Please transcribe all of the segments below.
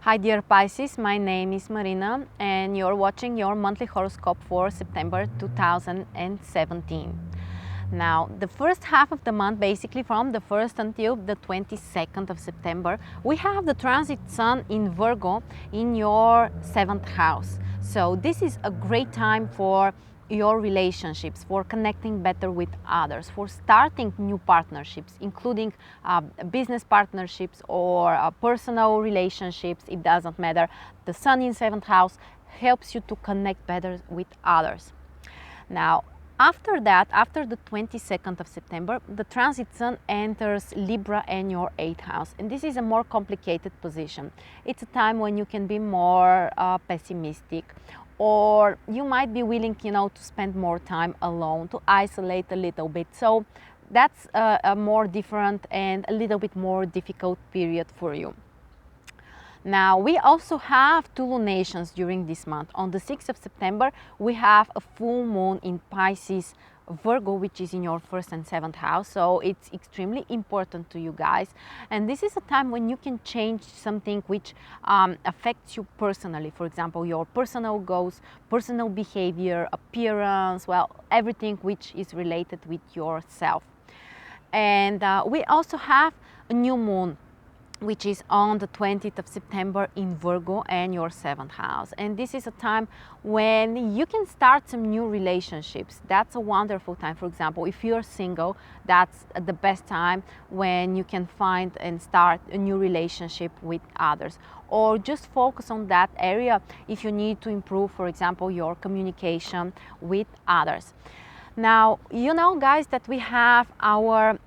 Hi dear Pisces, my name is Marina and you're watching your monthly horoscope for September 2017. Now, the first half of the month, basically from the 1st until the 22nd of September, we have the transit sun in Virgo in your 7th house. So this is a great time for your relationships, for connecting better with others, for starting new partnerships, including business partnerships or personal relationships. It doesn't matter. The sun in 7th house helps you to connect better with others. Now, after that, after the 22nd of September, the transit sun enters Libra and your 8th house. And this is a more complicated position. It's a time when you can be more pessimistic, or you might be willing, to spend more time alone, to isolate a little bit. So that's a more different and a little bit more difficult period for you. Now, we also have two lunations during this month. On the 6th of September, we have a full moon in Pisces Virgo, which is in your 1st and 7th house. So it's extremely important to you guys. And this is a time when you can change something which affects you personally. For example, your personal goals, personal behavior, appearance, well, everything which is related with yourself. And we also have a new moon, which is on the 20th of September in Virgo and your 7th house. And this is a time when you can start some new relationships. That's a wonderful time. For example, if you're single, that's the best time when you can find and start a new relationship with others. Or just focus on that area if you need to improve, for example, your communication with others. Now, you know, guys, that we have our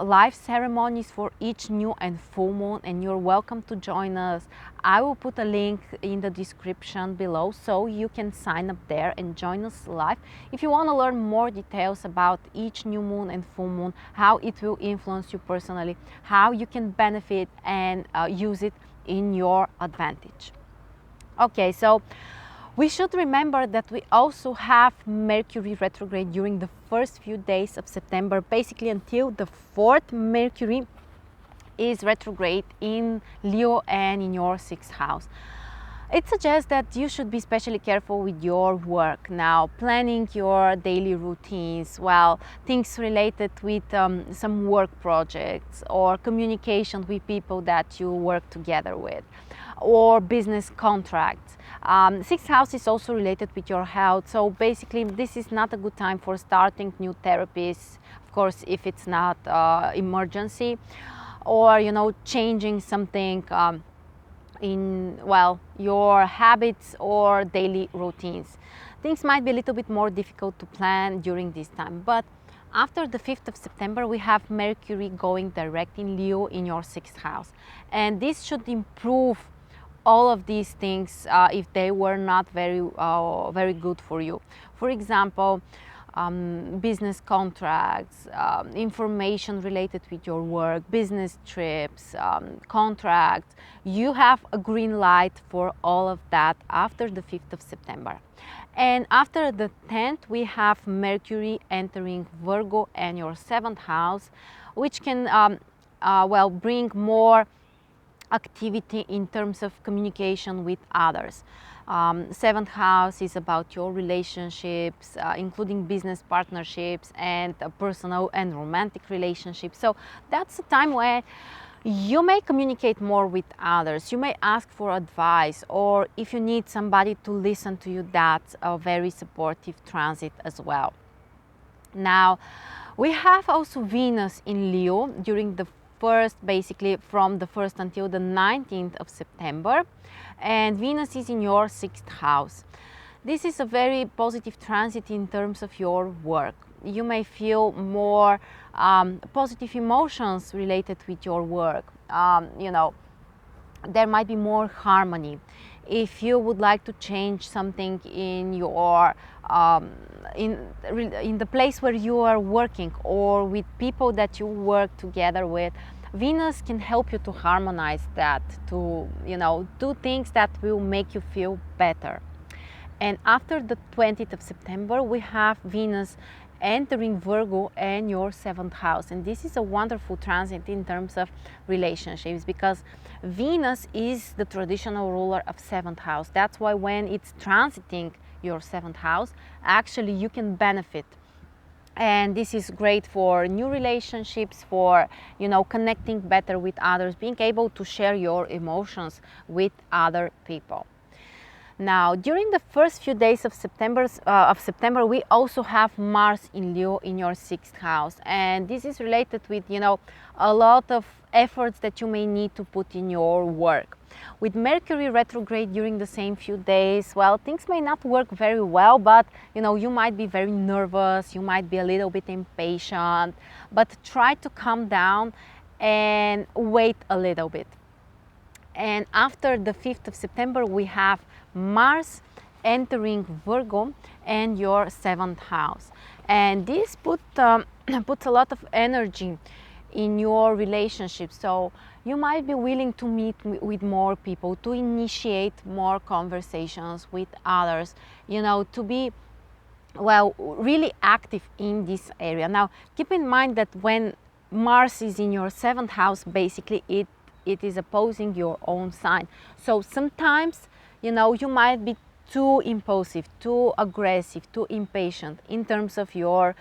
live ceremonies for each new and full moon, and you're welcome to join us. I will put a link in the description below so you can sign up there and join us live. If you want to learn more details about each new moon and full moon, how it will influence you personally, how you can benefit and use it in your advantage. Okay, so we should remember that we also have Mercury retrograde during the first few days of September, basically until the 4th. Mercury is retrograde in Leo and in your 6th house. It suggests that you should be especially careful with your work now, planning your daily routines, well, things related with some work projects or communication with people that you work together with, or business contracts. 6th house is also related with your health, so basically this is not a good time for starting new therapies, of course, if it's not emergency, or changing something in, well, your habits or daily routines. Things might be a little bit more difficult to plan during this time, but after the 5th of September, we have Mercury going direct in Leo in your 6th house, and this should improve all of these things if they were not very good for you. For example, business contracts, information related with your work, business trips, contracts. You have a green light for all of that after the 5th of September. And after the 10th, we have Mercury entering Virgo and your 7th house, which can well, bring more activity in terms of communication with others. 7th house is about your relationships, including business partnerships and personal and romantic relationships. So that's a time where you may communicate more with others. You may ask for advice, or if you need somebody to listen to you, that's a very supportive transit as well. Now, we have also Venus in Leo during the basically from the 1st until the 19th of September, and Venus is in your 6th house. This is a very positive transit in terms of your work. You may feel more positive emotions related with your work. There might be more harmony. If you would like to change something in your in the place where you are working, or with people that you work together with, Venus can help you to harmonize that, to do things that will make you feel better. And after the 20th of September, we have Venus entering Virgo and your 7th house. And this is a wonderful transit in terms of relationships, because Venus is the traditional ruler of 7th house. That's why when it's transiting your 7th house, actually you can benefit. And this is great for new relationships, for, you know, connecting better with others, being able to share your emotions with other people. Now, during the first few days of September, we also have Mars in Leo in your 6th house, and this is related with, you know, a lot of efforts that you may need to put in your work. With Mercury retrograde during the same few days, well, things may not work very well, but, you know, you might be very nervous, you might be a little bit impatient, but try to calm down and wait a little bit. And after the 5th of September, we have Mars entering Virgo and your 7th house. And this puts a lot of energy in your relationship. So you might be willing to meet with more people, to initiate more conversations with others, you know, to be, well, really active in this area. Now, keep in mind that when Mars is in your 7th house, basically it is opposing your own sign. So sometimes, you know, you might be too impulsive, too aggressive, too impatient in terms of your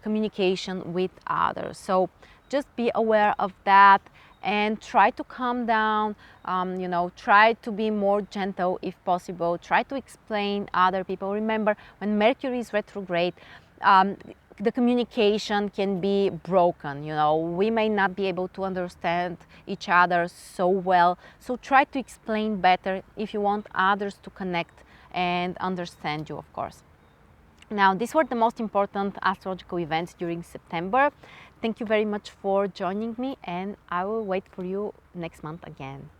communication with others. So just be aware of that and try to calm down, you know, try to be more gentle if possible, try to explain other people. Remember, when Mercury is retrograde, the communication can be broken, you know, we may not be able to understand each other so well, so try to explain better if you want others to connect and understand you, of course. Now, these were the most important astrological events during September. Thank you very much for joining me, and I will wait for you next month again.